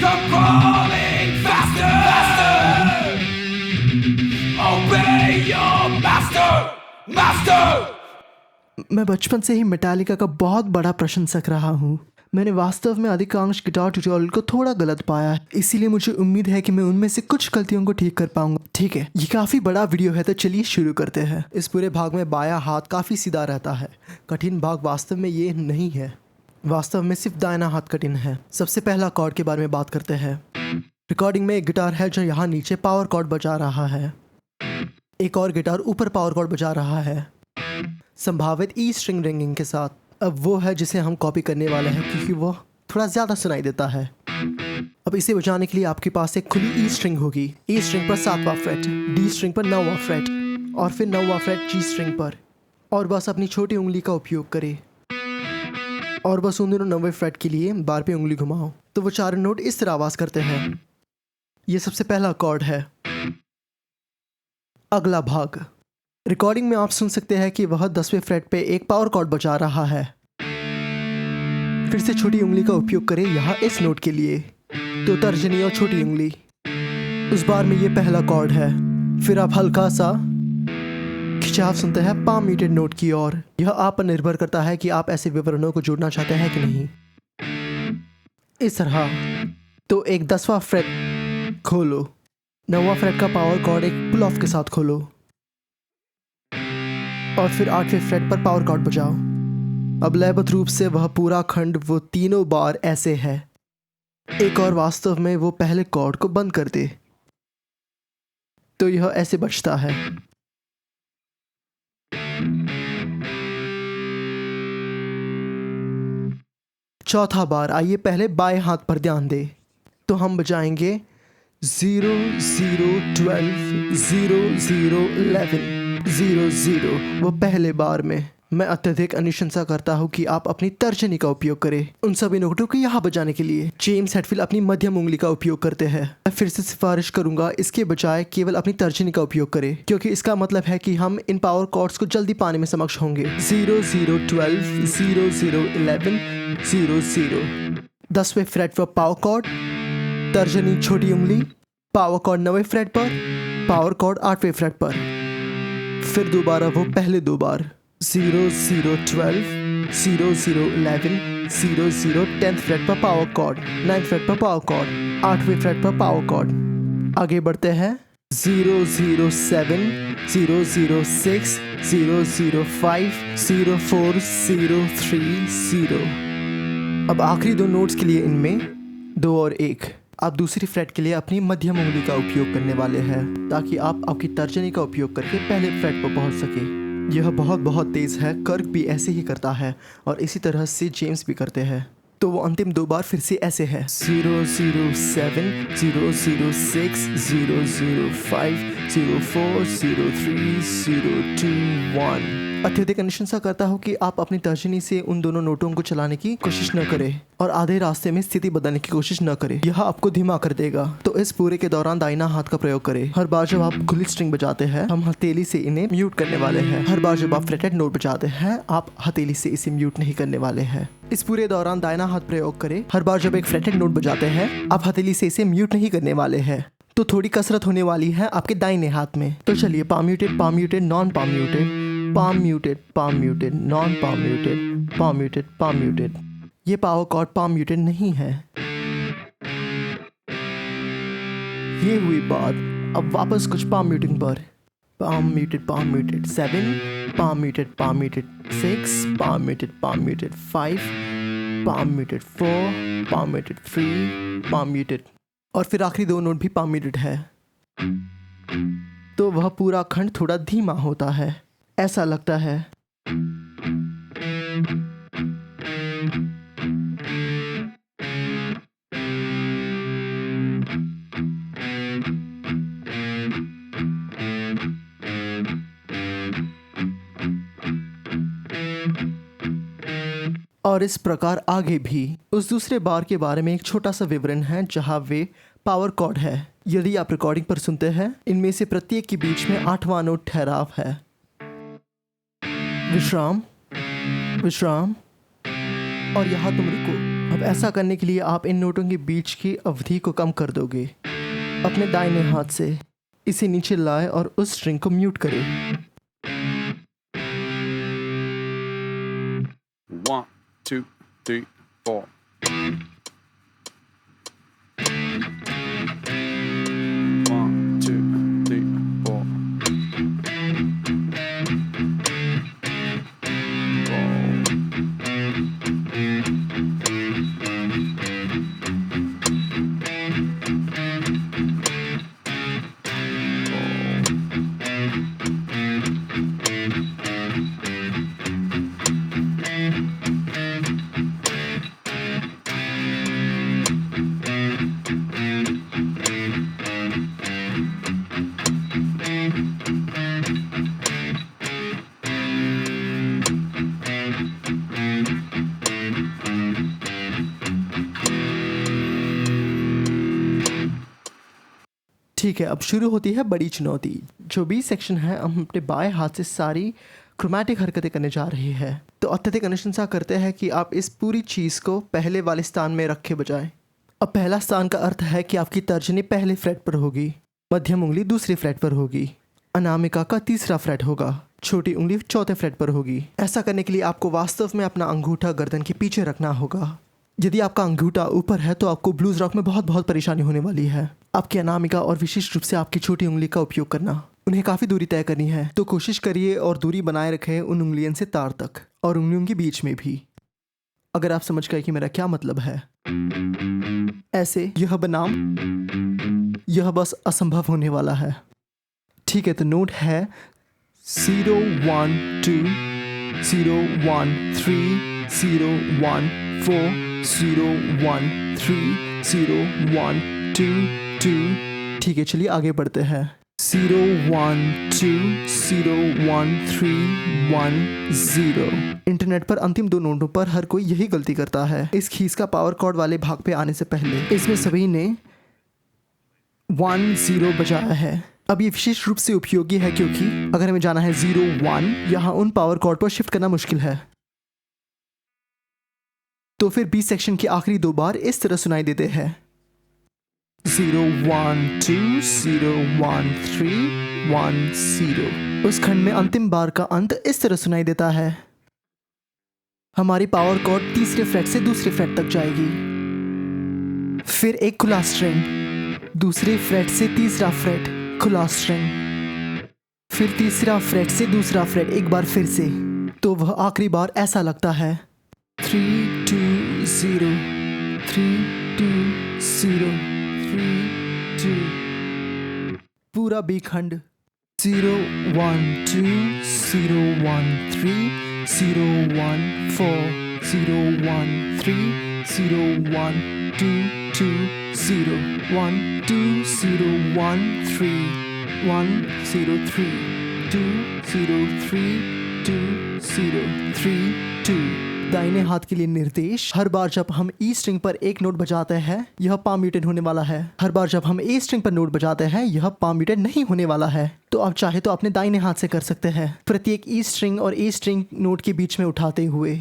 Come crawling faster, faster. Obey your master, master. मैं बचपन से ही मेटालिका का बहुत बड़ा प्रशंसक रहा हूँ। मैंने वास्तव में अधिकांश गिटार ट्यूटोरियल को थोड़ा गलत पाया है, इसीलिए मुझे उम्मीद है कि मैं उनमें से कुछ गलतियों को ठीक कर पाऊंगा। ठीक है, ये काफ़ी बड़ा वीडियो है तो चलिए शुरू करते हैं। इस पूरे भाग में बायां हाथ काफ़ी सीधा रहता है। कठिन भाग वास्तव में ये नहीं है, वास्तव में सिर्फ दाहिना हाथ कठिन है। सबसे पहला कॉर्ड के बारे में बात करते हैं। रिकॉर्डिंग में एक गिटार है जो यहाँ नीचे पावर कॉर्ड बजा रहा है, एक और गिटार ऊपर पावर कॉर्ड बजा रहा है, संभावित ई स्ट्रिंग रिंगिंग के साथ। अब वो है जिसे हम कॉपी करने वाले हैं क्योंकि वो थोड़ा ज़्यादा सुनाई देता है। अब इसे बजाने के लिए आपके पास एक खुली ई स्ट्रिंग होगी। ई स्ट्रिंग पर 7वां फ्रेट, डी स्ट्रिंग पर 9वां फ्रेट और फिर 9वां फ्रेट जी स्ट्रिंग पर। और बस अपनी छोटी उंगली का उपयोग करें और बस उन दोनों 9वें फ्रेट के लिए बार पे उंगली घुमाओ तो वो चारों नोट इस तरह आवाज़ करते हैं। ये सबसे पहला कॉर्ड है। अगला भाग। रिकॉर्डिंग में आप सुन सकते हैं कि वह 10वें फ्रेट पे एक पावर कॉर्ड बजा रहा है। फिर से छोटी उंगली का उपयोग करें यहाँ इस नोट के लिए, तो तर्जनी और छोटी उंगली। उस बार में ये पहला कॉर्ड है। फिर आप हल्का सा खिंचाव सुनते हैं पाम म्यूटेड नोट की ओर। यह आप पर निर्भर करता है कि आप ऐसे विवरणों को जोड़ना चाहते हैं कि नहीं। इस तरह। तो एक 10वां फ्रेट खोलो, 9वां फ्रेट का पावर कॉर्ड एक पुल ऑफ के साथ खोलो और फिर 8वें फ्रेट पर पावर कॉर्ड बजाओ। अब लयबद्ध रूप से वह पूरा खंड वो तीनों बार ऐसे है। एक और वास्तव में वो पहले कॉर्ड को बंद कर दे तो यह ऐसे बजता है। चौथा बार। आइए पहले बाएं हाथ पर ध्यान दें। तो हम बजाएंगे 0 0 12 0 0 11 0 0। वो पहले बार में। मैं अत्यधिक अनुशंसा करता हूँ कि आप अपनी तर्जनी का उपयोग करें उन सभी नोटों को यहाँ बजाने के लिए। जेम्स हेटफील्ड अपनी मध्यम उंगली का उपयोग करते हैं। मैं फिर से सिफारिश करूंगा इसके बजाय केवल अपनी तर्जनी का उपयोग करें, क्योंकि इसका मतलब है कि हम इन पावर कॉर्ड्स को जल्दी पाने में सक्षम होंगे। 0 0 12 0 0 11 0 0। 10वें फ्रेट पर पावर कॉर्ड, तर्जनी छोटी उंगली, पावर कॉर्ड 9वें फ्रेट पर, पावर कॉर्ड 8वें फ्रेट पर। फिर दोबारा वो पहले दो बार 0 0 12 0 0 11 0 0। 10th फ्रेट पर पावर कॉर्ड, 9th फ्रेट पर पावर कॉर्ड, 8वें फ्रेट पर पावर कॉर्ड। आगे बढ़ते हैं 0 0 7 0 0 6 0 0 5 0 4 0 3 0। अब आखिरी दो नोट्स के लिए इनमें 2 और 1 आप दूसरी फ्रेट के लिए अपनी मध्यम उंगली का उपयोग करने वाले हैं ताकि आप आपकी तर्जनी का उपयोग करके पहले फ्रेट पर पहुंच सके। यह बहुत तेज है। कर्क भी ऐसे ही करता है और इसी तरह से जेम्स भी करते हैं। तो वो अंतिम दो बार फिर से ऐसे है 0 0 7 0 0 6 0 0 5 0 4 0 3 0 2 1। अत्यधिक अनुशंसा करता हूँ कि आप अपनी तर्जनी से उन दोनों नोटों को चलाने की कोशिश न करें और आधे रास्ते में स्थिति बदलने की कोशिश न करें। यह आपको धीमा कर देगा। तो इस पूरे के दौरान दाहिना हाथ का प्रयोग करें। हर बार जब आप खुली स्ट्रिंग बजाते हैं हम हथेली से इन्हें म्यूट करने वाले हैं। हर बार जब आप फ्रेटेड नोट बजाते हैं आप हथेली से इसे म्यूट नहीं करने वाले हैं। इस पूरे दौरान दाहिना हाथ प्रयोग करें। हर बार जब एक फ्रेटेड नोट बजाते हैं आप हथेली से इसे म्यूट नहीं करने वाले हैं। तो थोड़ी कसरत होने वाली है आपके दाहिने हाथ में। तो चलिए palm muted, non palm muted, palm muted, non palm muted, palm muted. ये पावर कॉर्ड पाम म्यूटेड नहीं है। ये हुई बात। अब वापस कुछ पाम म्यूटिंग पर। Palm muted 7, palm muted 6, palm muted 5, palm muted 4, palm muted 3, palm muted और फिर आखिरी दो नोट भी पाम म्यूटेड है। तो वह पूरा खंड थोड़ा धीमा होता है, ऐसा लगता है। और इस प्रकार आगे भी। उस दूसरे बार के बारे में एक छोटा सा विवरण है जहां वे पावर कॉर्ड है। यदि आप रिकॉर्डिंग पर सुनते हैं इनमें से प्रत्येक के बीच में 8वां नोट ठहराव है। विश्राम, विश्राम और यहाँ तुम रुको। अब ऐसा करने के लिए आप इन नोटों के बीच की अवधि को कम कर दोगे। अपने दाहिने हाथ से इसे नीचे लाएं और उस स्ट्रिंग को म्यूट करें। 1, 2, 3, 4. 1, 2, 3, 4. ठीक है, अब शुरू होती है बड़ी चुनौती। जो बी सेक्शन है, हम अपने बाएं हाथ से सारी क्रोमैटिक हरकतें करने जा रहे हैं। तो अत्यधिक अनुशंसा करते हैं कि आप इस पूरी चीज़ को पहले वाले स्थान में रखे बजाय। अब पहला स्थान का अर्थ है कि आपकी तर्जनी पहले फ्रेट पर होगी, मध्यम उंगली दूसरे फ्रेट पर होगी, अनामिका का तीसरा फ्रेट होगा, छोटी उंगली चौथे फ्रेट पर होगी। ऐसा करने के लिए आपको वास्तव में अपना अंगूठा गर्दन के पीछे रखना होगा। यदि आपका अंगूठा ऊपर है तो आपको ब्लूज रॉक में बहुत बहुत परेशानी होने वाली है। आपकी अनामिका और विशेष रूप से आपकी छोटी उंगली का उपयोग करना, उन्हें काफ़ी दूरी तय करनी है, तो कोशिश करिए और दूरी बनाए रखें उन उंगलियों से तार तक और उंगलियों के बीच में भी। अगर आप समझ गए कि मेरा क्या मतलब है। ऐसे यह बनाम यह बस असंभव होने वाला है। ठीक है, तो नोट है 0 1 2 0 1 3 0 1 4 0 1 3 0 1 2 2। ठीक है, चलिए आगे बढ़ते हैं। 0 1 2 0 1 3 1 0। इंटरनेट पर अंतिम दो नोटों पर हर कोई यही गलती करता है। इस खीस का पावर कॉर्ड वाले भाग पे आने से पहले इसमें सभी ने 1 0 बजाया है। अब ये विशेष रूप से उपयोगी है क्योंकि अगर हमें जाना है 0 1, यहाँ उन पावर कॉर्ड पर शिफ्ट करना मुश्किल है। तो फिर बी सेक्शन के आखिरी दो बार इस तरह सुनाई देते हैं। 0 1 2 0 1 3 1 0। उस खंड में अंतिम बार का अंत इस तरह सुनाई देता है। हमारी पावर कॉर्ड तीसरे फ्रेट से दूसरे फ्रेट तक जाएगी, फिर एक खुला स्ट्रिंग, दूसरे फ्रेट से तीसरा फ्रेट खुला स्ट्रिंग, फिर तीसरा फ्रेट से दूसरा फ्रेट एक बार फिर से। तो वह आखिरी बार ऐसा लगता है। 3 2 0 3 2 0 3 2। पूरा बी खंड 0 1 2 0 1 3 0 1 4 0 1 3 0 1 2 2 0 1 2 0 1 3 1 0 3 2 0 3 2 0 3 2। दाहिने हाथ के लिए निर्देश। हर बार जब हम ई स्ट्रिंग पर एक नोट बजाते हैं यह पाम म्यूटेड होने वाला है। हर बार जब हम ए स्ट्रिंग पर नोट बजाते हैं यह पाम म्यूटेड नहीं होने वाला है। तो आप चाहे तो अपने दाहिने हाथ से कर सकते हैं, प्रत्येक ई स्ट्रिंग और ए स्ट्रिंग नोट के बीच में उठाते हुए।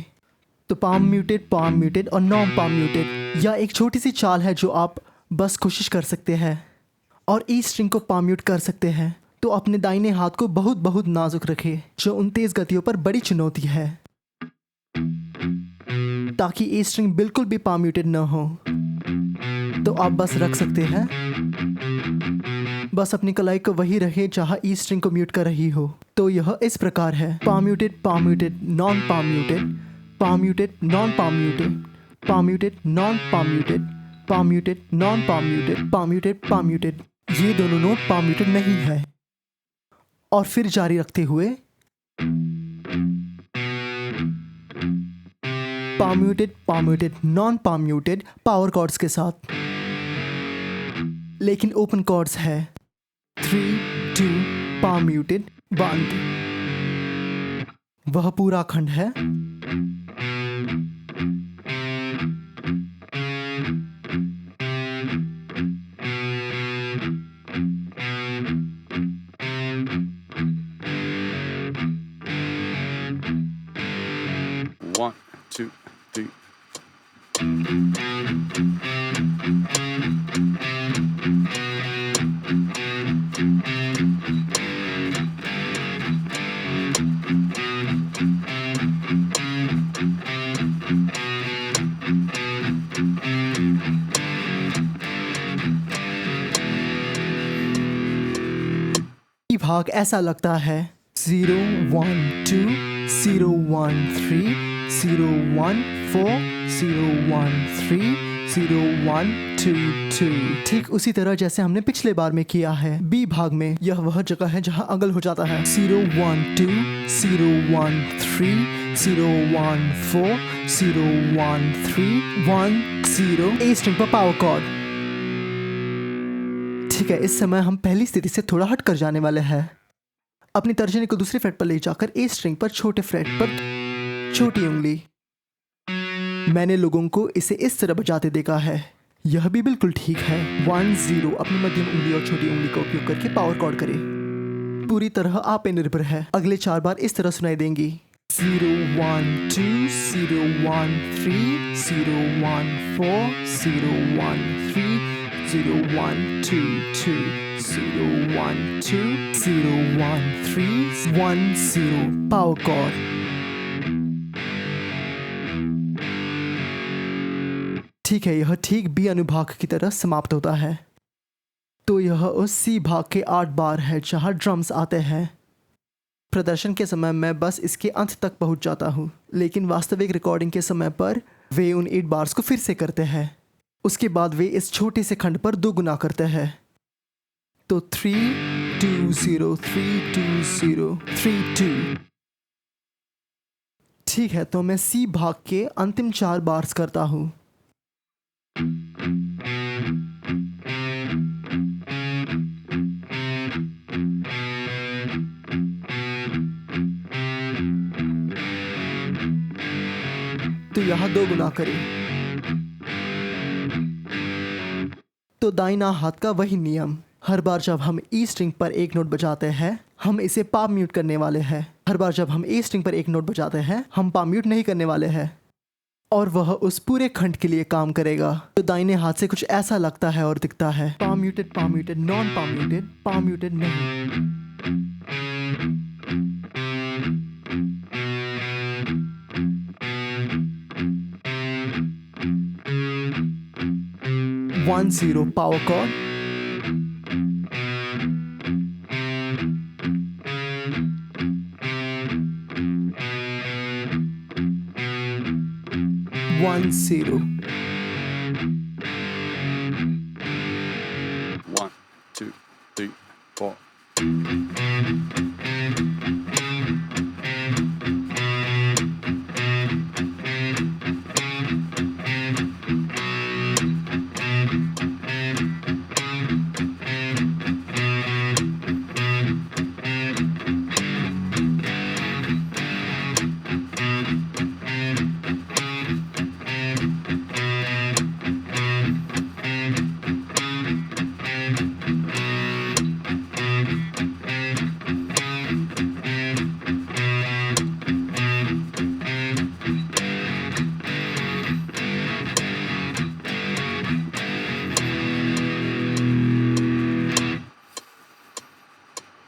तो पाम म्यूटेड और नॉन पाम म्यूटेड यह एक छोटी सी चाल है जो आप बस कोशिश कर सकते हैं और ई स्ट्रिंग को पाम म्यूट कर सकते हैं। तो अपने दाहिने हाथ को बहुत बहुत नाजुक रखें, जो उन तेज गतियों पर बड़ी चुनौती है, ताकि ए स्ट्रिंग बिल्कुल भी पाम म्यूटेड न हो। तो आप बस रख सकते हैं, बस अपनी कलाई को वही रहे जहां ई स्ट्रिंग को म्यूट कर रही हो। तो यह इस प्रकार है। Palm muted non palm muted, palm muted non palm muted, palm muted non palm muted, palm muted non palm muted, palm muted palm muted. ये दोनों नोट पाम म्यूटेड नहीं है। और फिर जारी रखते हुए palm muted non palm muted power chords के साथ, लेकिन ओपन कॉर्ड्स है। 3 2 पाम म्यूटेड बंद। वह पूरा खंड है। One, two, three. भाग ऐसा लगता है 0 1 2 0 1 3 0 1 4 0 1 3 0 1 2 2। ठीक उसी तरह जैसे हमने पिछले बार में किया है। बी भाग में यह वह जगह है जहां अगल हो जाता है 0 1 2 0 1 3 0 1 4 0 1 3 1 0। ए स्ट्रिंग पर पावर कॉर्ड। ठीक है, इस समय हम पहली स्थिति से थोड़ा हट कर जाने वाले हैं। अपनी तर्जनी को दूसरे फ्रेट पर ले जाकर ए स्ट्रिंग पर छोटे फ्रेट पर छोटी उंगली। मैंने लोगों को इसे इस तरह बजाते देखा है। यह भी बिल्कुल ठीक है। 1 0 अपनी मध्यम उंगली और छोटी उंगली का उपयोग करके पावर कॉर्ड करें। पूरी तरह आप पे निर्भर है। अगले 4 बार इस तरह सुनाई देंगी 0 1 2 0 1 3 0 1 4 0 1 3 0 1 2 2 0 1 2 0 1 3 1 0। Power chord. ठीक है, यह ठीक बी अनुभाग की तरह समाप्त होता है। तो यह उस सी भाग के 8 बार है जहां ड्रम्स आते हैं। प्रदर्शन के समय मैं बस इसके अंत तक पहुंच जाता हूं, लेकिन वास्तविक रिकॉर्डिंग के समय पर वे उन 8 बार्स को फिर से करते हैं। उसके बाद वे इस छोटे से खंड पर 2 गुना करते हैं। तो 3 2 0 3 2 0 3 2। ठीक है, तो मैं सी भाग के अंतिम 4 बार्स करता हूं। तो यहां 2 गुना करें। तो दाहिना हाथ का वही नियम। हर बार जब हम ई स्ट्रिंग पर एक नोट बजाते हैं हम इसे पाम म्यूट करने वाले हैं। हर बार जब हम ए स्ट्रिंग पर एक नोट बजाते हैं हम पाम म्यूट नहीं करने वाले हैं। और वह उस पूरे खंड के लिए काम करेगा। तो दाहिने हाथ से कुछ ऐसा लगता है और दिखता है। Palm muted, non palm muted नहीं। 1 0 पावर कॉर्ड। One zero. 1 2 3 4.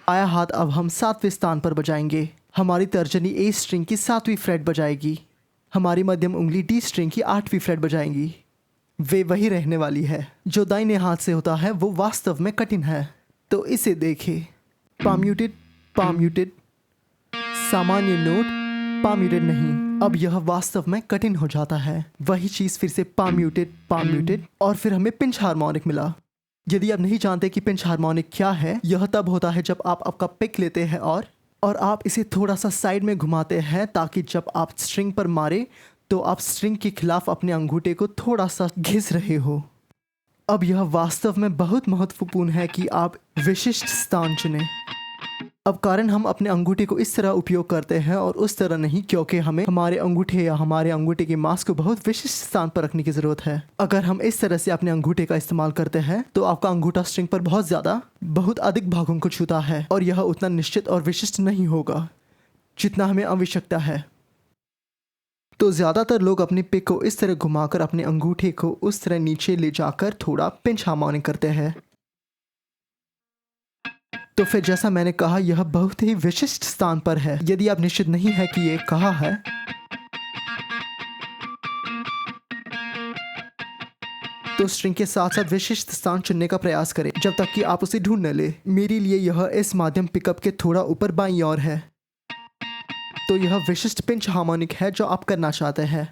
बायां हाथ अब हम 7वें स्थान पर बजाएंगे। हमारी तर्जनी ए स्ट्रिंग की 7वीं फ्रेट बजाएगी। हमारी मध्यम उंगली डी स्ट्रिंग की 8वीं फ्रेट बजाएंगी। वे वही रहने वाली है। जो दाहिने हाथ से होता है वो वास्तव में कठिन है। तो इसे देखें। पाम म्यूटेड, सामान्य नोट, पाम म्यूटेड नहीं। अब यह वास्तव में कठिन हो जाता है। वही चीज़ फिर से पाम म्यूटेड और फिर हमें पिंच हार्मोनिक मिला। यदि आप नहीं जानते कि पिंच हार्मोनिक क्या है, यह तब होता है जब आप आपका पिक लेते हैं और आप इसे थोड़ा सा साइड में घुमाते हैं ताकि जब आप स्ट्रिंग पर मारे तो आप स्ट्रिंग के खिलाफ अपने अंगूठे को थोड़ा सा घिस रहे हो। अब यह वास्तव में बहुत महत्वपूर्ण है कि आप विशिष्ट स्थान चुनें। अब कारण हम अपने अंगूठे को इस तरह उपयोग करते हैं और उस तरह नहीं, क्योंकि हमें हमारे अंगूठे या हमारे अंगूठे के मांस को बहुत विशिष्ट स्थान पर रखने की ज़रूरत है। अगर हम इस तरह से अपने अंगूठे का इस्तेमाल करते हैं तो आपका अंगूठा स्ट्रिंग पर बहुत अधिक भागों को छूता है और यह उतना निश्चित और विशिष्ट नहीं होगा जितना हमें आवश्यकता है। तो ज़्यादातर लोग अपनी पिक को इस तरह घुमाकर अपने अंगूठे को उस तरह नीचे ले जाकर थोड़ा पिंच हार्मोनिक करते हैं। तो फिर जैसा मैंने कहा, यह बहुत ही विशिष्ट स्थान पर है। यदि आप निश्चित नहीं है कि ये कहाँ है, तो स्ट्रिंग के साथ साथ विशिष्ट स्थान चुनने का प्रयास करें जब तक कि आप उसे ढूंढ न ले। मेरे लिए यह इस माध्यम पिकअप के थोड़ा ऊपर बाईं ओर है। तो यह विशिष्ट पिंच हार्मोनिक है जो आप करना चाहते हैं।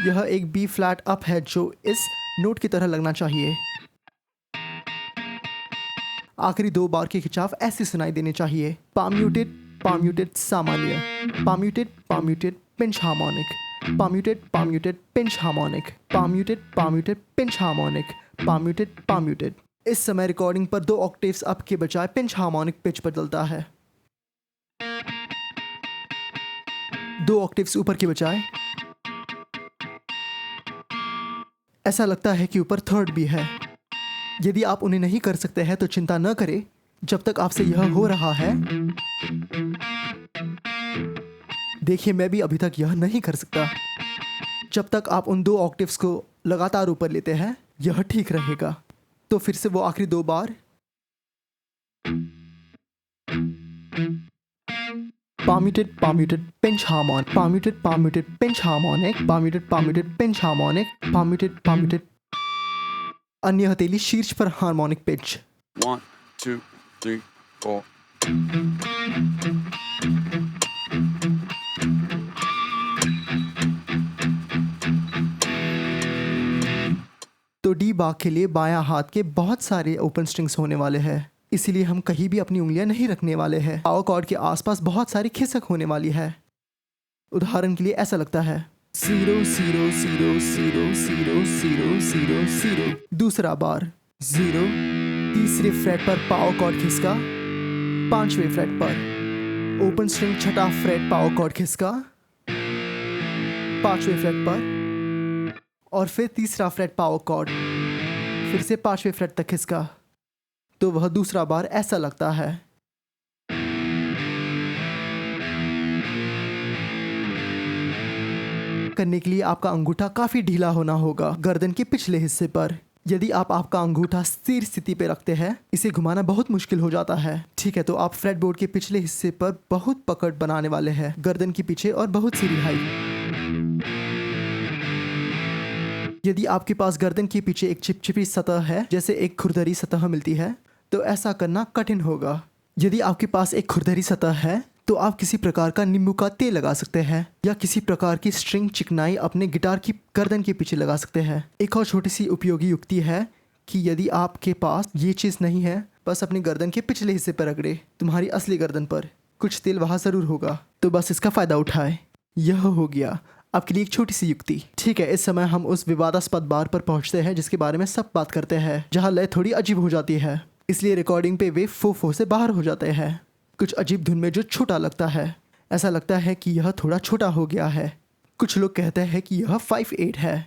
यह एक बी फ्लैट अप है जो इस नोट की तरह लगना चाहिए। आखिरी 2 बार के खिंचाव ऐसे सुनाई देने चाहिए। पाम्यूटेड पाम्यूटेड सामान्य, palm muted palm muted pinch harmonic, palm muted palm muted pinch harmonic, palm muted palm muted pinch harmonic, palm muted palm muted. इस समय रिकॉर्डिंग पर 2 ऑक्टेव्स अप के बजाय पिंच हार्मोनिक पिच बदलता है। 2 ऑक्टेव्स ऊपर के बजाय ऐसा लगता है कि ऊपर थर्ड भी है। यदि आप उन्हें नहीं कर सकते हैं तो चिंता न करें जब तक आपसे यह हो रहा है। देखिए, मैं भी अभी तक यह नहीं कर सकता। जब तक आप उन 2 ऑक्टेव्स को लगातार ऊपर लेते हैं यह ठीक रहेगा। तो फिर से वो आखिरी 2 बार। Palm muted palm muted pinch harmonic, palm muted palm muted pinch harmonic, palm muted palm muted pinch harmonic, palm muted palm muted अन्य हथेली शीर्ष पर हार्मोनिक पिच। 1, 2, 3, 4. तो डी बाग के लिए बायां हाथ के बहुत सारे ओपन स्ट्रिंग्स होने वाले हैं, इसीलिए हम कहीं भी अपनी उंगलियां नहीं रखने वाले हैं। पावर कॉर्ड के आसपास बहुत सारी खिसक होने वाली है। उदाहरण के लिए ऐसा लगता है 0 0 0 0 0 0 0 0। दूसरा बार 0, तीसरे फ्रेट पर पावर कॉर्ड खिसका, 5वें फ्रेट पर ओपन स्ट्रिंग, छठा फ्रेट पावर कॉर्ड खिसका, 5वें फ्रेट पर, और फिर तीसरा फ्रेट पावर कॉर्ड, फिर से 5वें फ्रेट तक खिसका। तो वह दूसरा बार ऐसा लगता है। करने के लिए आपका अंगूठा काफी ढीला होना होगा गर्दन के पिछले हिस्से पर। यदि आप आपका अंगूठा स्थिर स्थिति पे रखते हैं इसे घुमाना बहुत मुश्किल हो जाता है। ठीक है, तो आप फ्रेटबोर्ड के पिछले हिस्से पर बहुत पकड़ बनाने वाले हैं, गर्दन के पीछे और बहुत सी रिहाई। यदि आपके पास गर्दन के पीछे एक चिपचिपी सतह है, जैसे एक खुरदरी सतह मिलती है, तो ऐसा करना कठिन होगा। यदि आपके पास एक खुरदरी सतह है तो आप किसी प्रकार का नींबू का तेल लगा सकते हैं या किसी प्रकार की स्ट्रिंग चिकनाई अपने गिटार की गर्दन के पीछे लगा सकते हैं। एक और छोटी सी उपयोगी युक्ति है कि यदि आपके पास ये चीज़ नहीं है, बस अपनी गर्दन के पिछले हिस्से पर रगड़े, तुम्हारी असली गर्दन पर कुछ तेल वहाँ ज़रूर होगा, तो बस इसका फ़ायदा उठाए। यह हो गया आपके लिए एक छोटी सी युक्ति। ठीक है, इस समय हम उस विवादास्पद बार पर पहुँचते हैं जिसके बारे में सब बात करते हैं, जहाँ लय थोड़ी अजीब हो जाती है, इसलिए रिकॉर्डिंग पे वे फो से बाहर हो जाते हैं। कुछ अजीब धुन में जो छोटा लगता है, ऐसा लगता है कि यह थोड़ा छोटा हो गया है। कुछ लोग कहते हैं कि यह 5/8 है।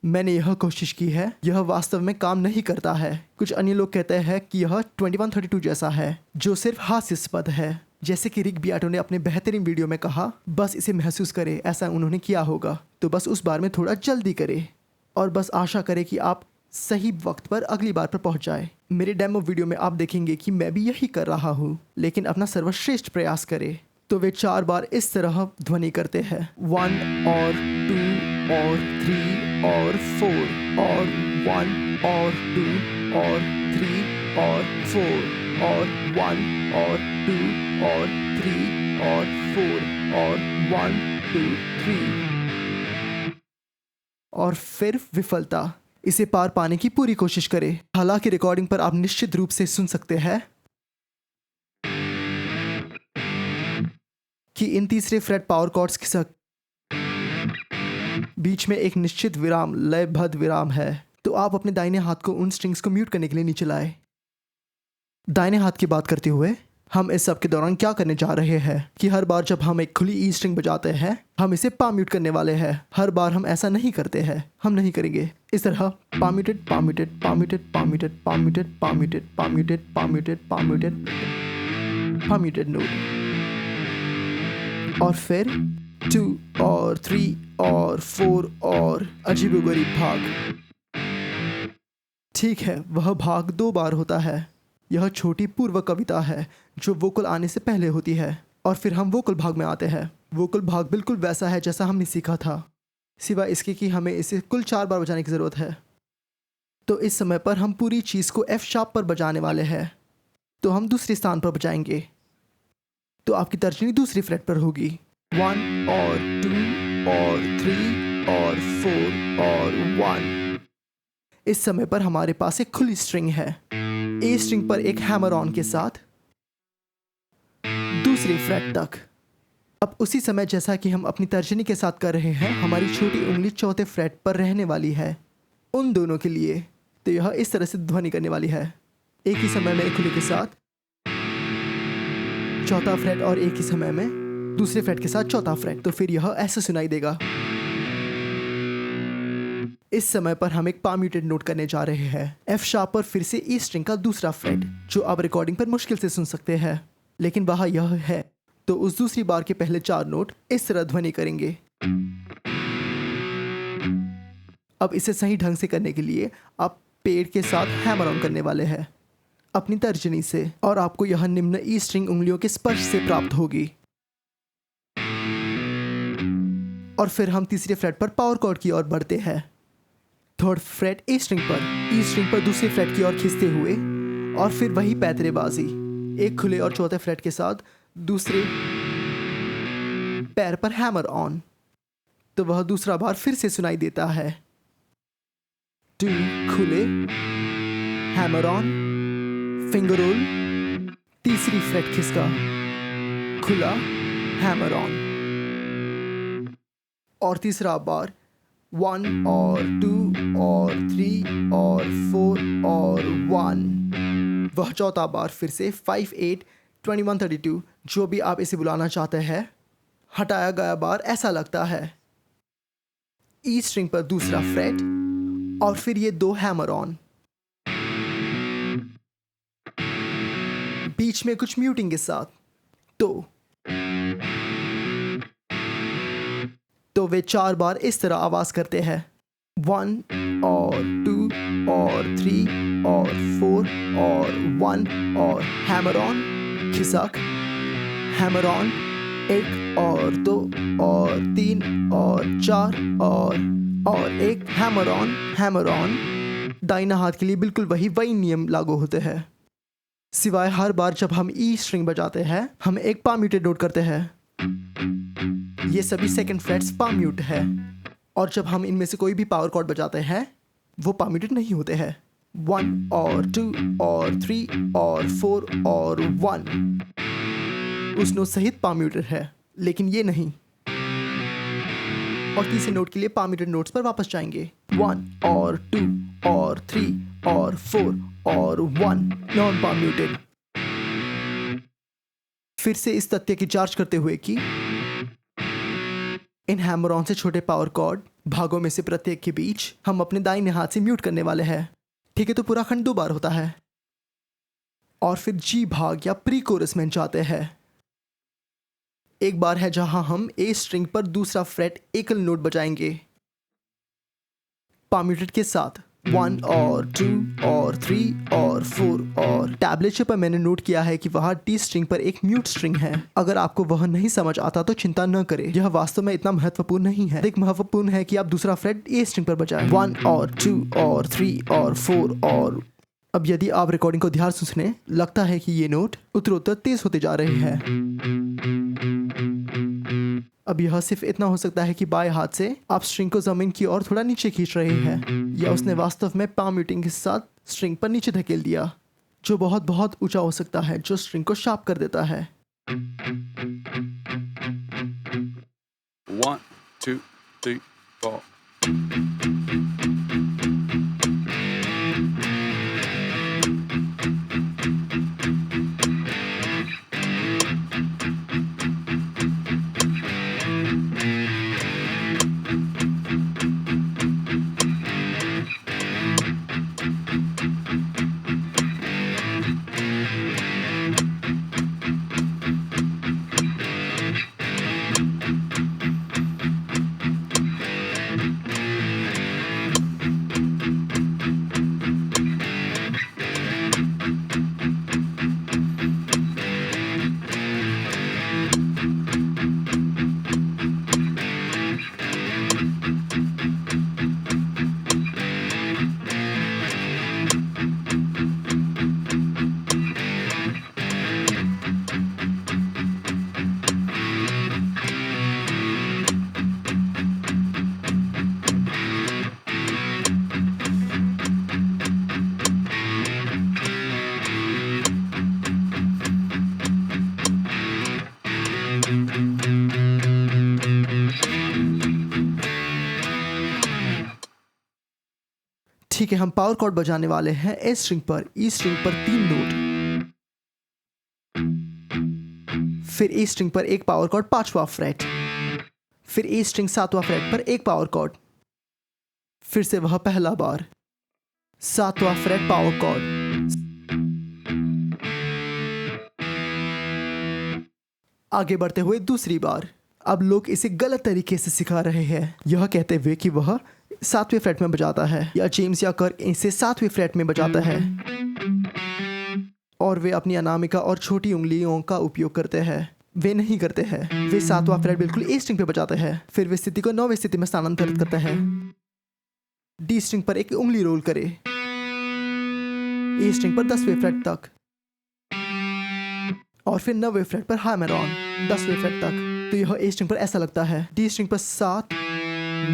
मैंने यह कोशिश की है, यह वास्तव में काम नहीं करता है। कुछ अन्य लोग कहते हैं कि यह 2132 जैसा है, जो सिर्फ हास्यास्पद है। जैसे कि रिक बियाटो ने अपने बेहतरीन वीडियो में कहा, बस इसे महसूस करे, ऐसा उन्होंने किया होगा। तो बस उस बार में थोड़ा जल्दी करे और बस आशा करे कि आप सही वक्त पर अगली बार पर पहुंच जाए। मेरे डेमो वीडियो में आप देखेंगे कि मैं भी यही कर रहा हूँ, लेकिन अपना सर्वश्रेष्ठ प्रयास करे। तो वे 4 बार इस तरह ध्वनि करते हैं, 1 और 2 और 3 और 4 और 1 और 2 और 3 और 4 और 1 और 2 और 3 और 4 और 1 2 3 और फिर विफलता। इसे पार पाने की पूरी कोशिश करें। हालांकि रिकॉर्डिंग पर आप निश्चित रूप से सुन सकते हैं कि इन तीसरे फ्रेट पावर कॉर्ड्स के बीच में एक निश्चित विराम, लयबद्ध विराम है। तो आप अपने दाहिने हाथ को उन स्ट्रिंग्स को म्यूट करने के लिए नीचे लाए। दाहिने हाथ की बात करते हुए हम इस सब के दौरान क्या करने जा रहे हैं कि हर बार जब हम एक खुली ई स्ट्रिंग बजाते हैं हम इसे पा म्यूट करने वाले हैं। हर बार हम ऐसा नहीं करते हैं, हम नहीं करेंगे। इस तरह पाम्यूटेड पाम्यूटेड पाम्यूटेड पाम्यूटेड पाम्यूटेड पाम्यूटेड पाम्यूटेड पाम्यूटेड पाम्यूटेड पाम्यूटेड नोट, और फिर 2 और 3 और 4 और अजीबोगरीब भाग। ठीक है, वह भाग 2 बार होता है। यह छोटी पूर्व कविता है जो वोकल आने से पहले होती है, और फिर हम वोकल भाग में आते हैं। वोकल भाग बिल्कुल वैसा है जैसा हमने सीखा था, सिवाय इसके कि हमें इसे कुल 4 बार बजाने की ज़रूरत है। तो इस समय पर हम पूरी चीज़ को F शार्प पर बजाने वाले हैं। तो हम दूसरे स्थान पर बजाएंगे। तो आपकी तर्जनी दूसरी फ्रेट पर होगी। 1 और 2 और 3 और 4 और 1। इस समय पर हमारे पास एक खुली स्ट्रिंग है। ए स्ट्रिंग पर एक हैमर ऑन के साथ दूसरी फ्रेट तक। अब उसी समय जैसा कि हम अपनी तर्जनी के साथ कर रहे हैं, हमारी छोटी उंगली चौथे फ्रेट पर रहने वाली है उन दोनों के लिए। तो यह इस तरह से ध्वनि करने वाली है। एक ही समय में एक खुली के साथ चौथा फ्रेट और एक ही समय में दूसरे फ्रेट के साथ चौथा फ्रेट। तो फिर यह ऐसे सुनाई देगा। इस समय पर हम एक पाम म्यूटेड नोट करने जा रहे हैं। एफ शार्प पर फिर से ई स्ट्रिंग का दूसरा फ्रेट, जो आप रिकॉर्डिंग पर मुश्किल से सुन सकते हैं, लेकिन वहाँ यह है। तो उस दूसरी बार के पहले 4 नोट इस तरह ध्वनि करेंगे। अब इसे सही ढंग से करने के लिए आप पेड़ के साथ हैमर ऑन करने वाले हैं अपनी तर्जनी से, और आपको यह निम्न ई स्ट्रिंग उंगलियों के स्पर्श से प्राप्त होगी। और फिर हम तीसरे फ्रेट पर पावर कॉर्ड की ओर बढ़ते हैं। थर्ड फ्रेट ए स्ट्रिंग पर, ई स्ट्रिंग पर दूसरे फ्रेट की ओर खींचते हुए, और फिर वही पैतरेबाजी एक खुले और चौथे फ्रेट के साथ दूसरे पैर पर हैमर ऑन। तो वह दूसरा बार फिर से सुनाई देता है। 2 खुले, हैमर ऑन, फिंगर रोल, तीसरी फ्रेट खिसका, खुला, हैमर ऑन, और तीसरा बार 1 और 2 और 3 और 4 और 1। वह चौथा बार फिर से 5 8 21 32, जो भी आप इसे बुलाना चाहते हैं, हटाया गया बार ऐसा लगता है। ई स्ट्रिंग पर दूसरा फ्रेट और फिर ये 2 हैमर ऑन, बीच में कुछ म्यूटिंग के साथ। तो वे 4 बार इस तरह आवाज करते हैं। 1 और 2 और 3 और 4 और 1 और हैमर ऑन, खिसक, हैमर ऑन, 1 और 2 और 3 और 4 और 1 हैमर ऑन, हैमर ऑन। दाहिना हाथ के लिए बिल्कुल वही नियम लागू होते हैं, सिवाय हर बार जब हम ई स्ट्रिंग बजाते हैं हम एक पाम म्यूटेड नोट करते हैं। ये सभी सेकंड फ्रेट्स पाम म्यूट है, और जब हम इनमें से कोई भी पावर कॉर्ड बजाते हैं वो पाम म्यूटेड नहीं होते हैं। 1 और 2 और 3 और 4 और 1 उस नोट सहित पाम म्यूटेड है, लेकिन ये नहीं। और तीसरे नोट के लिए पाम म्यूटेड नोट्स पर वापस जाएंगे। 1 और 2 और 3 और 4 और 1 नॉन पाम म्यूटेड। फिर से इस तथ्य की जांच करते हुए कि इन हैमर ऑन से छोटे पावर कॉर्ड भागों में से प्रत्येक के बीच हम अपने दाहिने हाथ से म्यूट करने वाले हैं। ठीक है, तो पूरा खंड 2 बार होता है। और फिर जी भाग या प्री कोरस में जाते हैं। एक बार है जहां हम ए स्ट्रिंग पर दूसरा फ्रेट एकल नोट बजाएंगे पाम म्यूटेड के साथ। 1 और 2 और 3 और 4 और टैबलेट पर मैंने नोट किया है कि वहाँ डी स्ट्रिंग पर एक म्यूट स्ट्रिंग है। अगर आपको वह नहीं समझ आता तो चिंता न करें, यह वास्तव में इतना महत्वपूर्ण नहीं है। अधिक महत्वपूर्ण है कि आप दूसरा फ्रेट ए स्ट्रिंग पर बजाएं। 1 और 2 और 3 और 4 और। अब यदि आप रिकॉर्डिंग को ध्यान से सुने, लगता है कि ये नोट उत्तरोत्तर तेज होते जा रहे हैं। अब यह सिर्फ इतना हो सकता है कि बाएं हाथ से आप स्ट्रिंग को जमीन की ओर थोड़ा नीचे खींच रहे हैं, या उसने वास्तव में पाम म्यूटिंग के साथ स्ट्रिंग पर नीचे धकेल दिया, जो बहुत बहुत ऊंचा हो सकता है, जो स्ट्रिंग को शार्प कर देता है। 1 2 3 4। ठीक है, हम पावर कॉर्ड बजाने वाले हैं ए स्ट्रिंग पर, ई स्ट्रिंग पर 3 नोट, फिर ए स्ट्रिंग पर एक पावर कॉर्ड 5वां फ्रेट, फिर ए स्ट्रिंग 7वां फ्रेट पर एक पावर कॉर्ड, फिर से वह पहला बार, 7वां फ्रेट पावर कॉर्ड, आगे बढ़ते हुए दूसरी बार। अब लोग इसे गलत तरीके से सिखा रहे हैं, यह कहते हुए कि वह 7वें फ्रेट में बजाता है, या जेम्स या कर्क इसे 7वें फ्रेट में बजाता है, और वे अपनी अनामिका और छोटी उंगलियों का उपयोग करते हैं। वे नहीं करते हैं, वे 7वां फ्रेट बिल्कुल ए स्ट्रिंग पे बजाते हैं, फिर वे स्थिति को 9वें स्थिति में स्थानांतरित करते हैं। डी स्ट्रिंग पर एक उंगली रोल करे, ए स्ट्रिंग पर 10वें फ्रेट तक, और फिर 9वें फ्रेट पर हैमर ऑन 10वें फ्रेट तक। तो यह ए स्ट्रिंग पर ऐसा लगता है। डी स्ट्रिंग पर 7,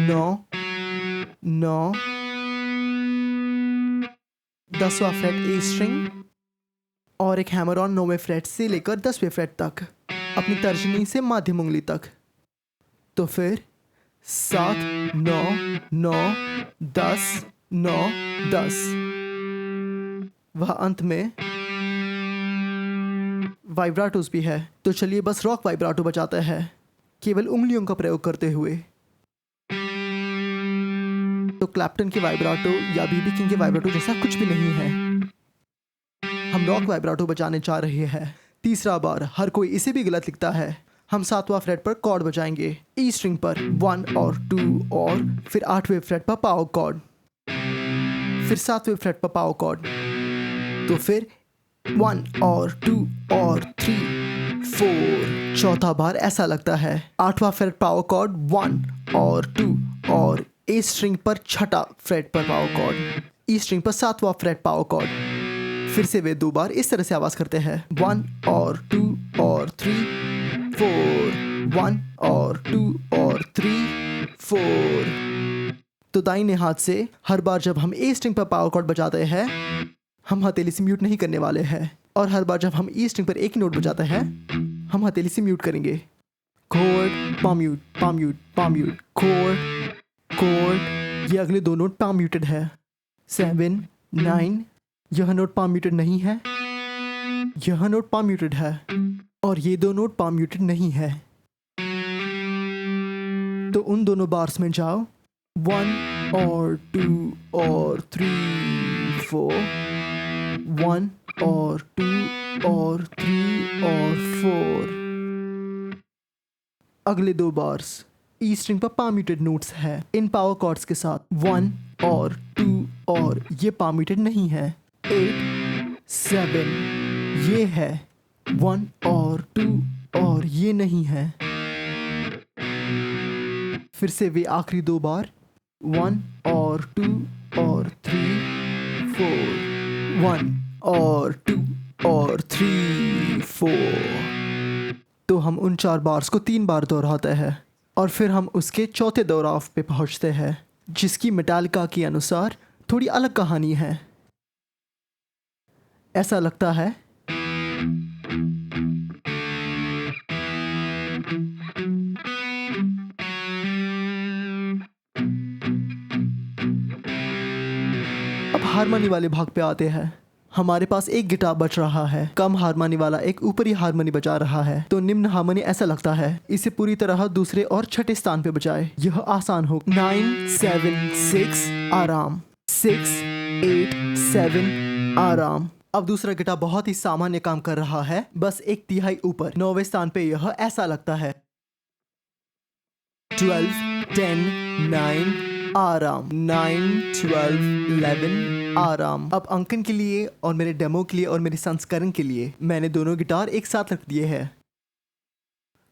9, 9, 10वां फ्रेट ए स्ट्रिंग, और एक हैमर ऑन 9वें फ्रेट से लेकर 10वें फ्रेट तक, अपनी तर्जनी से मध्यम उंगली तक। तो फिर 7, 9, 9, 10, 9, 10। वह अंत में वाइब्राटोस भी है। तो चलिए बस रॉक वाइब्राटो बजाते हैं, केवल उंगलियों का प्रयोग करते हुए। तो क्लैप्टन के वाइब्राटो या बीबी किंग के वाइब्राटो जैसा कुछ भी नहीं है। हम रॉक वाइब्राटो बजाने जा रहे हैं। तीसरा बार, हर कोई इसे भी गलत लिखता है। हम 7वां फ्रेट पर कॉर्ड बजाएंगे, ई स्ट्रिंग पर 1 और 2, और फिर 8वें फ्रेट पर पावर कॉर्ड, फिर 7वें फ्रेट पर पावर कॉर्ड। तो फिर 1 और 2 और 3, 4। चौथा बार ऐसा लगता है। 8वां फ्रेट पावर कॉर्ड, 1 और 2, और ए स्ट्रिंग पर 6ठा फ्रेट पर पावर कॉर्ड, ई स्ट्रिंग पर 7वां फ्रेट पावर कॉर्ड। फिर से वे 2 बार इस तरह से आवाज करते हैं, 1 और 2 और 3, 4, 1 और 2 और 3, 4। तो दाहिने हाथ से हर बार जब हम ए स्ट्रिंग पर पावर कॉर्ड बजाते हैं, हम हथेली से म्यूट नहीं करने वाले हैं, और हर बार जब हम ई स्ट्रिंग पर एक नोट बजाते हैं, हम हथेली से म्यूट करेंगे। Chord, palm mute, palm mute, palm mute, chord, chord. ये अगले 2 नोट पाम म्यूटेड है। 7, 9। यह नोट पाम म्यूटेड नहीं है, यह नोट पाम म्यूटेड है, और ये 2 नोट पाम म्यूटेड नहीं है। तो उन दोनों बार्स में जाओ, 1 और 2 और 3, 4, 1 और 2 और 3 और 4। अगले 2 बार्स ई स्ट्रिंग पर पाम म्यूटेड नोट्स है, इन पावर कॉर्ड्स के साथ 1 और 2, और ये पाम म्यूटेड नहीं है। 8, 7 ये है, 1 और 2 और ये नहीं है। फिर से वे आखिरी 2 बार, 1 और 2 और 3, 4, 1 और 2 और 3, 4। तो हम उन 4 बार्स को 3 बार दोहराते हैं, और फिर हम उसके चौथे दोहराव पे पहुंचते हैं, जिसकी मेटालिका के अनुसार थोड़ी अलग कहानी है। ऐसा लगता है। अब हारमोनी वाले भाग पे आते हैं। हमारे पास एक गिटार बच रहा है, कम हारमोनी वाला एक ऊपरी हारमोनी बजा रहा है। तो निम्न हारमोनी ऐसा लगता है, इसे पूरी तरह दूसरे और छठे स्थान पे बजाए, यह आसान हो। 9, 7, 6 आराम, 6, 8, 7 आराम। अब दूसरा गिटार बहुत ही सामान्य काम कर रहा है, बस 1/3 ऊपर। 9वें स्थान पे यह ऐसा लगता है। 12, 10, 9 आराम, 9, 12, 11 आराम। अब अंकन के लिए और मेरे डेमो के लिए और मेरे संस्करण के लिए मैंने दोनों गिटार एक साथ रख दिए हैं।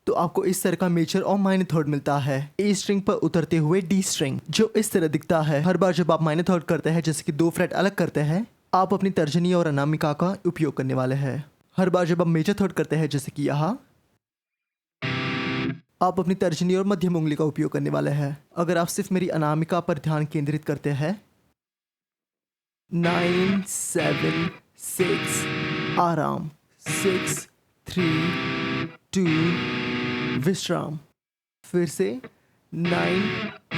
तो आपको इस तरह का मेजर और माइनर थर्ड मिलता है। ए स्ट्रिंग पर उतरते हुए डी स्ट्रिंग, जो इस तरह दिखता है। हर बार जब आप माइनर थर्ड करते हैं, जैसे कि 2 फ्रेट अलग करते हैं, आप अपनी तर्जनी और अनामिका का उपयोग करने वाले हैं। हर बार जब आप मेजर थर्ड करते हैं, जैसे कि यहाँ, आप अपनी तर्जनी और मध्यम उंगली का उपयोग करने वाले हैं। अगर आप सिर्फ मेरी अनामिका पर ध्यान केंद्रित करते हैं, 9, 7, 6 आराम, 6, 3, 2 विश्राम। फिर से 9,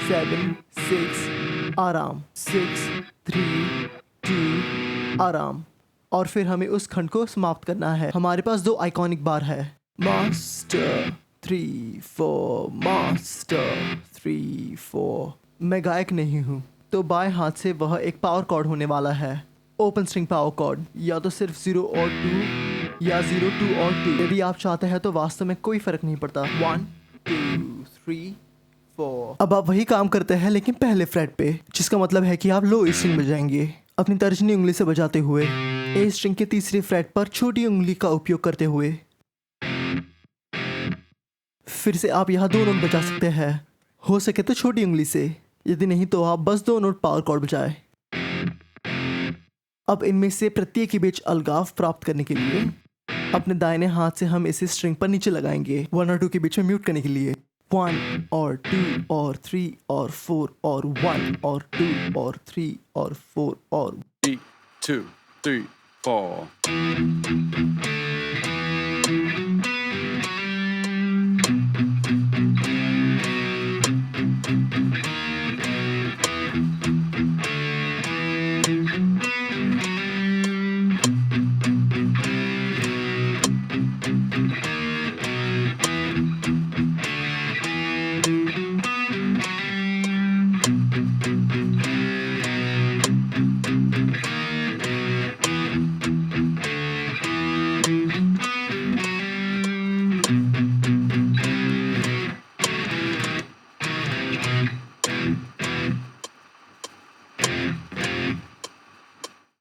7, 6 आराम, 6 3 2 आराम। और फिर हमें उस खंड को समाप्त करना है। हमारे पास 2 आइकॉनिक बार है, मास्टर 3 4 मास्टर 3 4। मैं गायक नहीं हूँ, तो बाएं हाथ से वह एक पावर कॉर्ड होने वाला है, ओपन स्ट्रिंग पावर कॉर्ड, या तो सिर्फ 0 और 2 या 0 2 और 2। यदि आप चाहते हैं तो वास्तव में कोई फर्क नहीं पड़ता। 1 2 3 4। अब आप वही काम करते हैं लेकिन पहले फ्रेट पे, जिसका मतलब है कि आप लो स्ट्रिंग बजाएंगे अपनी तर्जनी उंगली से बजाते हुए, ए स्ट्रिंग के तीसरे फ्रेट पर छोटी उंगली का उपयोग करते हुए। फिर से आप यहाँ 2 नोट बजा सकते हैं, हो सके तो छोटी उंगली से, यदि नहीं तो आप बस 2 नोट पावर कॉर्ड बजाएं। अब इनमें से प्रत्येक के बीच अलगाव प्राप्त करने के लिए अपने दाहिने हाथ से हम इसे स्ट्रिंग पर नीचे लगाएंगे, 1 और 2 के बीच में म्यूट करने के लिए। 1 और 2 और 3 और 4 और 1 और 2 और 3 और 4 और 3 2 3 4।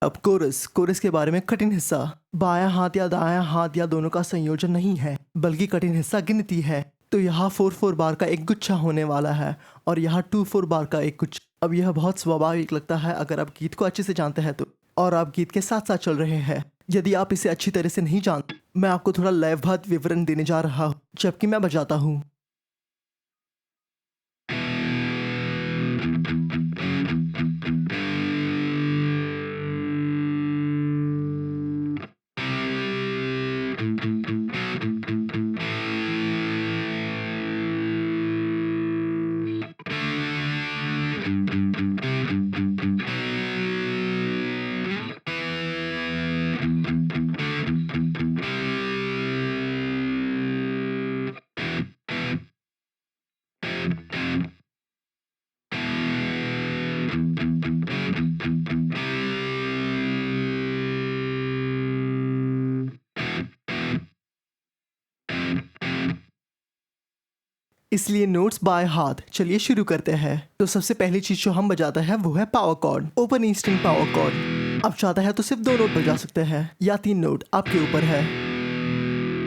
अब कोरस के बारे में कठिन हिस्सा। बायां हाथ या दायां हाथ या दोनों का संयोजन नहीं है, बल्कि कठिन हिस्सा गिनती है। तो यहाँ 4/4 बार का एक गुच्छा होने वाला है और यहाँ 2/4 बार का एक गुच्छा। अब यह बहुत स्वाभाविक लगता है अगर आप गीत को अच्छे से जानते हैं तो, और आप गीत के साथ साथ चल रहे हैं। यदि आप इसे अच्छी तरह से नहीं जानते, मैं आपको थोड़ा लयबद्ध विवरण देने जा रहा हूँ जबकि मैं बजाता हूँ। इसलिए नोट्स बाय हाथ। चलिए शुरू करते हैं। तो सबसे पहली चीज जो हम बजाते हैं वो है power chord, open E string power chord. अब चाहता है तो सिर्फ 2 नोट बजा सकते हैं या 3 नोट, आपके ऊपर है।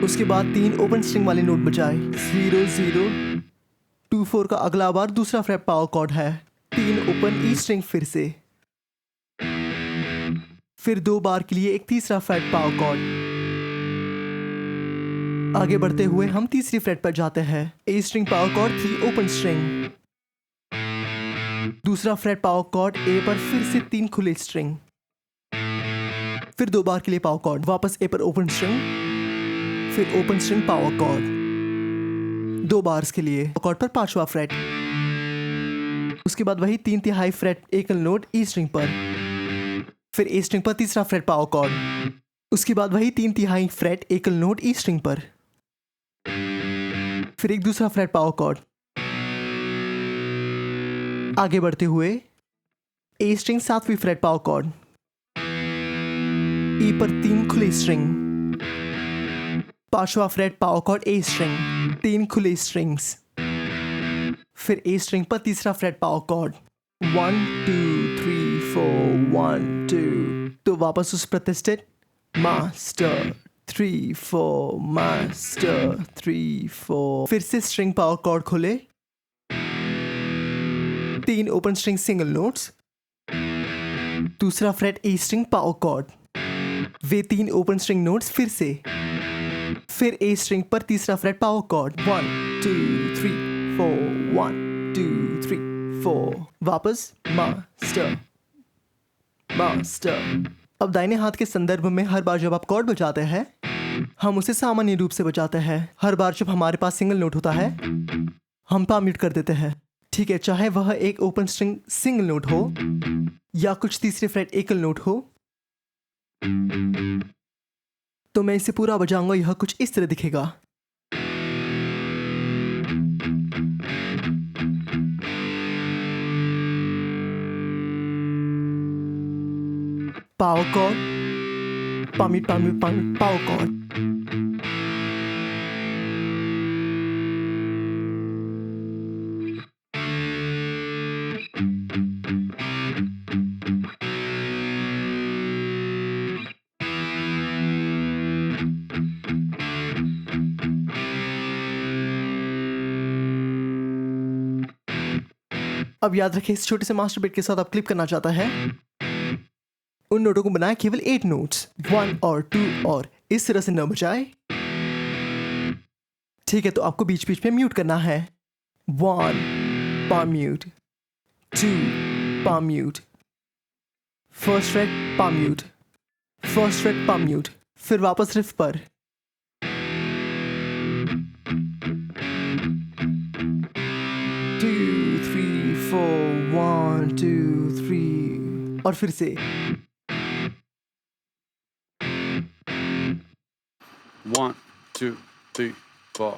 उसके बाद 3 ओपन स्ट्रिंग वाले नोट बजाए, 0 0 2 4 का अगला बार दूसरा फ्रेट पावर कॉर्ड है, 3 ओपन ई स्ट्रिंग फिर से, फिर 2 बार के लिए एक तीसरा फ्रेट पावर कॉर्ड। आगे बढ़ते हुए हम तीसरी फ्रेट पर जाते हैं, A string power chord 3 open string, दूसरा फ्रेट पावर कॉर्ड ए पर फिर से 3 खुले स्ट्रिंग, फिर 2 बार के लिए पावर कॉर्ड, वापस ए पर ओपन स्ट्रिंग, फिर open string power chord, 2 bars के लिए कॉर्ड पर 5वां फ्रेट। उसके बाद वही 3/3 फ्रेट एकल नोट ई स्ट्रिंग पर, फिर ए स्ट्रिंग पर तीसरा फ्रेट पावर कॉर्ड। उसके बाद वही 3/3 फ्रेट एकल नोट ई स्ट्रिंग पर, फिर एक दूसरा फ्रेट पावर कॉर्ड। आगे बढ़ते हुए ए स्ट्रिंग 7वीं फ्रेट पावर कॉर्ड, ई पर 3 खुले स्ट्रिंग, 5वां fret power chord A string, 3 खुले स्ट्रिंग्स, फिर ए स्ट्रिंग पर तीसरा फ्रेट पावर कॉर्ड, 1 2 3 4 1 2। तो वापस उस प्रतिष्ठित मास्टर 3 4 मास्टर 3 4, फिर से स्ट्रिंग पावर कॉर्ड खोले, 3 ओपन स्ट्रिंग सिंगल नोट्स, दूसरा fret A string power chord, वे 3 ओपन स्ट्रिंग नोट्स फिर से, फिर ए स्ट्रिंग पर तीसरा फ्रेट पावर कॉर्ड, 1 2 3 4 1 2 3 4, वापस मास्टर मास्टर। अब दाहिने हाथ के संदर्भ में हर बार जब आप कॉर्ड बजाते हैं हम उसे सामान्य रूप से बजाते हैं। हर बार जब हमारे पास सिंगल नोट होता है हम पाम म्यूट कर देते हैं, ठीक है, चाहे वह एक ओपन स्ट्रिंग सिंगल नोट हो या कुछ तीसरे फ्रेट एकल नोट हो, तो मैं इसे पूरा बजाऊंगा। यह कुछ इस तरह दिखेगा। Power chord, palm mute palm mute palm mute, power chord. अब याद रखें, इस छोटे से मास्टर बीट के साथ आप क्लिप करना चाहता है उन नोटों को बनाए केवल 8 नोट्स, 1 और 2 और इस तरह से न बजाए। ठीक है, तो आपको बीच बीच में म्यूट करना है। 1 palm mute, 2 palm mute, first freight palm mute, first freight palm mute, फिर वापस रिफ पर। Two, three, four, 1, 2, 3 और फिर से 1, 2, 3, 4.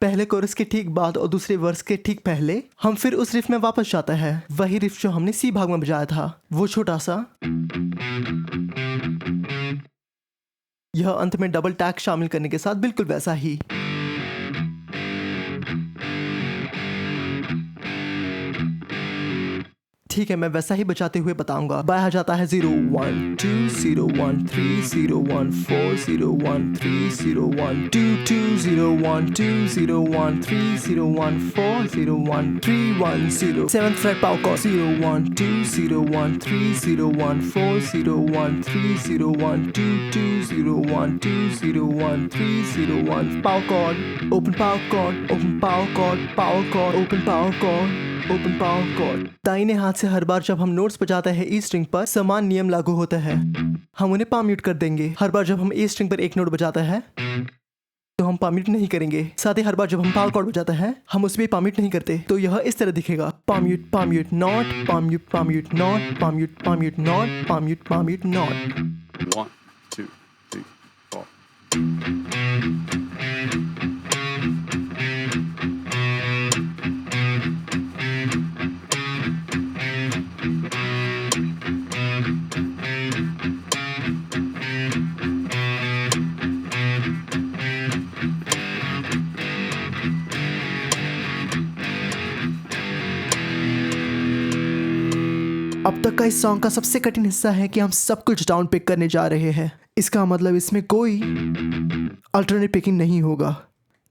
पहले कोरस के ठीक बाद और दूसरे वर्स के ठीक पहले हम फिर उस रिफ में वापस जाता है। वही रिफ जो हमने सी भाग में बजाया था, वो छोटा सा। यह अंत में डबल टैक शामिल करने के साथ बिल्कुल वैसा ही। ठीक है, मैं वैसा ही बचाते हुए बताऊंगा। बाया जाता है 0 1 2 0 1 3 0 1 4 0 1 3 0 1 2 2 0 1 2 0 1 3 0 1 4 0 1 3 1 0 7th fret power chord 0 1 2 0 1 3 0 1 4 0 1 3 0 1 2 2 0 1 2 0 1 3 0 1 power chord, open power chord, open power chord, power chord, open power chord, open power chord. दाहिने हाथ से हर बार जब हम नोट्स बजाते हैं ई स्ट्रिंग पर समान नियम लागू होता है। हम उन्हें पाम म्यूट कर देंगे। हर बार जब हम ए स्ट्रिंग पर एक नोट बजाते हैं तो हम पाम म्यूट नहीं करेंगे। साथ ही हर बार जब हम पावर कॉर्ड बजाते हैं हम उसमें पाम म्यूट नहीं करते। तो यह इस तरह दिखेगा। Palm mute not, palm mute not, palm mute not, palm mute not. 1, 2, 3, 4. अब तक का इस सॉन्ग का सबसे कठिन हिस्सा है कि हम सब कुछ डाउन पिक करने जा रहे हैं। इसका मतलब इसमें कोई अल्टरनेट पिकिंग नहीं होगा,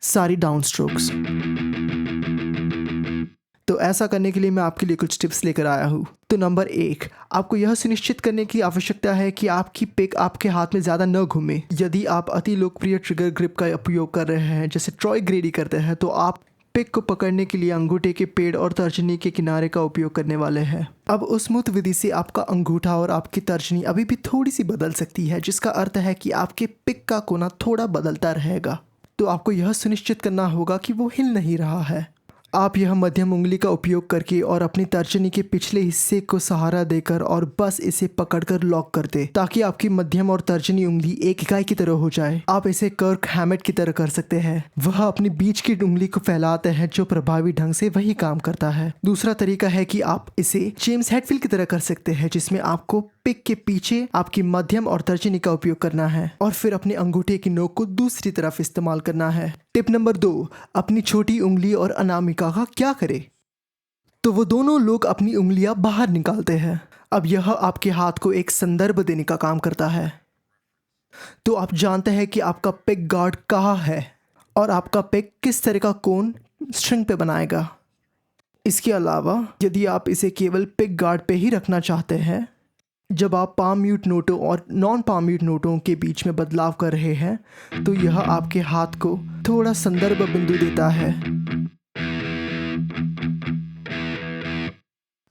सारी डाउन स्ट्रोक्स। तो ऐसा करने के लिए मैं आपके लिए कुछ टिप्स लेकर आया हूँ। तो नंबर 1, आपको यह सुनिश्चित करने की आवश्यकता है कि आपकी पिक आपके हाथ में ज़्यादा न घूमे। यदि आप अति लोकप्रिय ट्रिगर ग्रिप का उपयोग कर रहे हैं जैसे ट्रॉय ग्रेडी करते हैं, तो आप पिक को पकड़ने के लिए अंगूठे के पेड़ और तर्जनी के किनारे का उपयोग करने वाले हैं। अब उस स्मूथ विधि से आपका अंगूठा और आपकी तर्जनी अभी भी थोड़ी सी बदल सकती है, जिसका अर्थ है कि आपके पिक का कोना थोड़ा बदलता रहेगा। तो आपको यह सुनिश्चित करना होगा कि वो हिल नहीं रहा है। आप यह मध्यम उंगली का उपयोग करके और अपनी तर्जनी के पिछले हिस्से को सहारा देकर और बस इसे पकड़कर लॉक कर दे, ताकि आपकी मध्यम और तर्जनी उंगली एक इकाई की तरह हो जाए। आप इसे कर्क हैमेट की तरह कर सकते हैं। वह अपनी बीच की उंगली को फैलाते हैं जो प्रभावी ढंग से वही काम करता है। दूसरा तरीका है कि आप इसे जेम्स हेटफील्ड की तरह कर सकते हैं, जिसमें आपको पिक के पीछे आपकी मध्यम और तर्जनी का उपयोग करना है और फिर अपने अंगूठे की नोक को दूसरी तरफ इस्तेमाल करना है। टिप नंबर 2, अपनी छोटी उंगली और अनामिका का क्या करें? तो वो दोनों लोग अपनी उंगलियां बाहर निकालते हैं। अब यह आपके हाथ को एक संदर्भ देने का काम करता है। तो आप जानते हैं कि आपका पिक गार्ड कहाँ है और आपका पिक किस तरह का कोण स्ट्रिंग पे बनाएगा। इसके अलावा यदि आप इसे केवल पिक गार्ड पे ही रखना चाहते हैं, जब आप पाम म्यूट नोटों और नॉन पाम म्यूट नोटों के बीच में बदलाव कर रहे हैं, तो यह आपके हाथ को थोड़ा संदर्भ बिंदु देता है।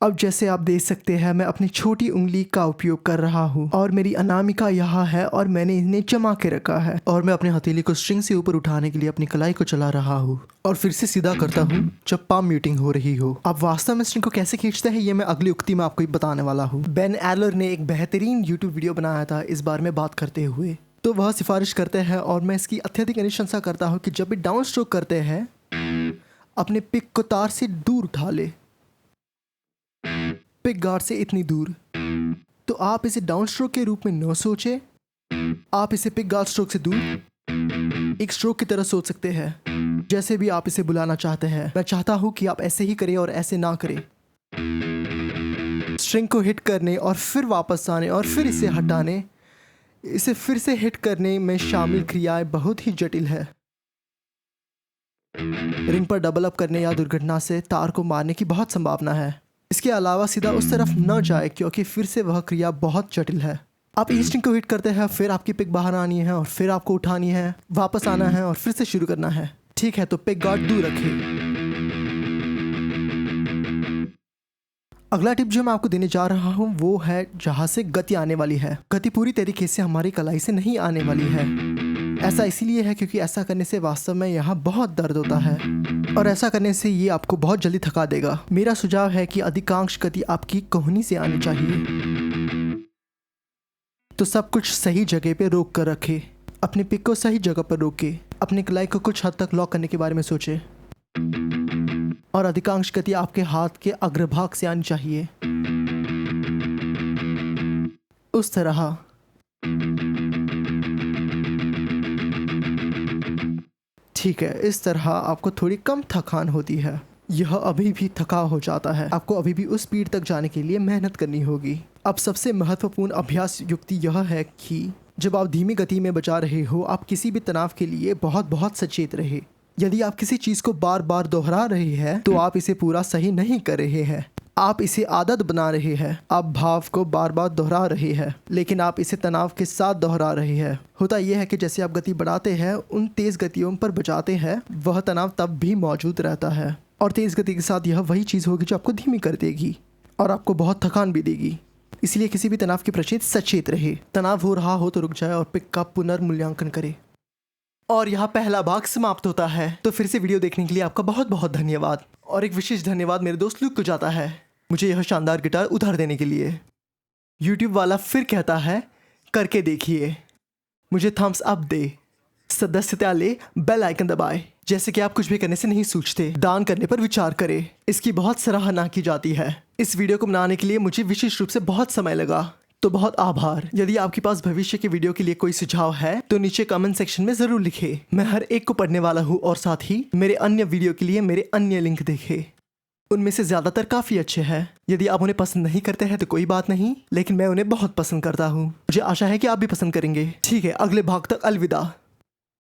अब जैसे आप देख सकते हैं, मैं अपनी छोटी उंगली का उपयोग कर रहा हूँ और मेरी अनामिका यहाँ है और मैंने इन्हें जमा के रखा है और मैं अपने हथेली को स्ट्रिंग से ऊपर उठाने के लिए अपनी कलाई को चला रहा हूँ और फिर से सीधा करता हूँ जब पाम म्यूटिंग हो रही हो। अब वास्तव में स्ट्रिंग को कैसे खींचते हैं, ये मैं अगली उक्ति में आपको बताने वाला हूँ। बेन एडलर ने एक बेहतरीन यूट्यूब वीडियो बनाया था इस बारे में बात करते हुए, तो वह सिफारिश करते हैं और मैं इसकी अत्यधिक अनुशंसा करता हूँ कि जब भी डाउन स्ट्रोक करते हैं, अपने पिक को तार से दूर उठा ले, पिक गार्ड से इतनी दूर। तो आप इसे डाउन स्ट्रोक के रूप में न सोचे, आप इसे पिक गार्ड स्ट्रोक से दूर एक स्ट्रोक की तरह सोच सकते हैं। जैसे भी आप इसे बुलाना चाहते हैं, मैं चाहता हूं कि आप ऐसे ही करें और ऐसे ना करें। स्ट्रिंग को हिट करने और फिर वापस आने और फिर इसे हटाने, इसे फिर से हिट करने में शामिल क्रियाएं बहुत ही जटिल है। रिंग पर डबल अप करने या दुर्घटना से तार को मारने की बहुत संभावना है। इसके अलावा सीधा उस तरफ न जाए क्योंकि फिर से वह क्रिया बहुत जटिल है। आप ई स्ट्रिंग को हिट करते हैं, फिर आपकी पिक बाहर आनी है और फिर आपको उठानी है, वापस आना है और फिर से शुरू करना है। ठीक है, तो पिक गार्ड दूर रखें। अगला टिप जो मैं आपको देने जा रहा हूँ वो है जहाँ से गति आने वाली है। गति पूरी तरीके से हमारी कलाई से नहीं आने वाली है। ऐसा इसीलिए है क्योंकि ऐसा करने से वास्तव में यहाँ बहुत दर्द होता है और ऐसा करने से ये आपको बहुत जल्दी थका देगा। मेरा सुझाव है कि अधिकांश गति आपकी कोहनी से आनी चाहिए। तो सब कुछ सही जगह पे रोक कर रखें। अपने पिक को सही जगह पर रोके, अपनी कलाई को कुछ हद तक लॉक करने के बारे में सोचें और अधिकांश गति आपके हाथ के अग्रभाग से आनी चाहिए, उस तरह। ठीक है, इस तरह आपको थोड़ी कम थकान होती है। यह अभी भी थका हो जाता है, आपको अभी भी उस स्पीड तक जाने के लिए मेहनत करनी होगी। अब सबसे महत्वपूर्ण अभ्यास युक्ति यह है कि जब आप धीमी गति में बजा रहे हो, आप किसी भी तनाव के लिए बहुत बहुत सचेत रहे। यदि आप किसी चीज़ को बार बार दोहरा रहे हैं तो आप इसे पूरा सही नहीं कर रहे हैं, आप इसे आदत बना रहे हैं। आप भाव को बार बार दोहरा रहे हैं लेकिन आप इसे तनाव के साथ दोहरा रहे हैं। होता यह है कि जैसे आप गति बढ़ाते हैं, उन तेज़ गतियों पर बजाते हैं, वह तनाव तब भी मौजूद रहता है और तेज़ गति के साथ यह वही चीज़ होगी जो आपको धीमी कर देगी और आपको बहुत थकान भी देगी। इसलिए किसी भी तनाव के प्रति सचेत रहे। तनाव हो रहा हो तो रुक जाए और पिक का पुनर्मूल्यांकन करे। और यहाँ पहला भाग समाप्त होता है। तो फिर से वीडियो देखने के लिए आपका बहुत बहुत धन्यवाद और एक विशेष धन्यवाद मेरे दोस्त लुक को जाता है मुझे यह शानदार गिटार उधार देने के लिए। यूट्यूब वाला फिर कहता है, करके देखिए, मुझे थम्स अप दे, सदस्यता ले, बेल आइकन दबाए। जैसे कि आप कुछ भी करने से नहीं सूझते, दान करने पर विचार करें, इसकी बहुत सराहना की जाती है। इस वीडियो को बनाने के लिए मुझे विशेष रूप से बहुत समय लगा, तो बहुत आभार। यदि आपके पास भविष्य के वीडियो के लिए कोई सुझाव है तो नीचे कमेंट सेक्शन में जरूर लिखें। मैं हर एक को पढ़ने वाला हूँ और साथ ही मेरे अन्य वीडियो के लिए मेरे अन्य लिंक देखें, उनमें से ज़्यादातर काफ़ी अच्छे हैं। यदि आप उन्हें पसंद नहीं करते हैं तो कोई बात नहीं, लेकिन मैं उन्हें बहुत पसंद करता हूँ। मुझे आशा है कि आप भी पसंद करेंगे। ठीक है, अगले भाग तक अलविदा।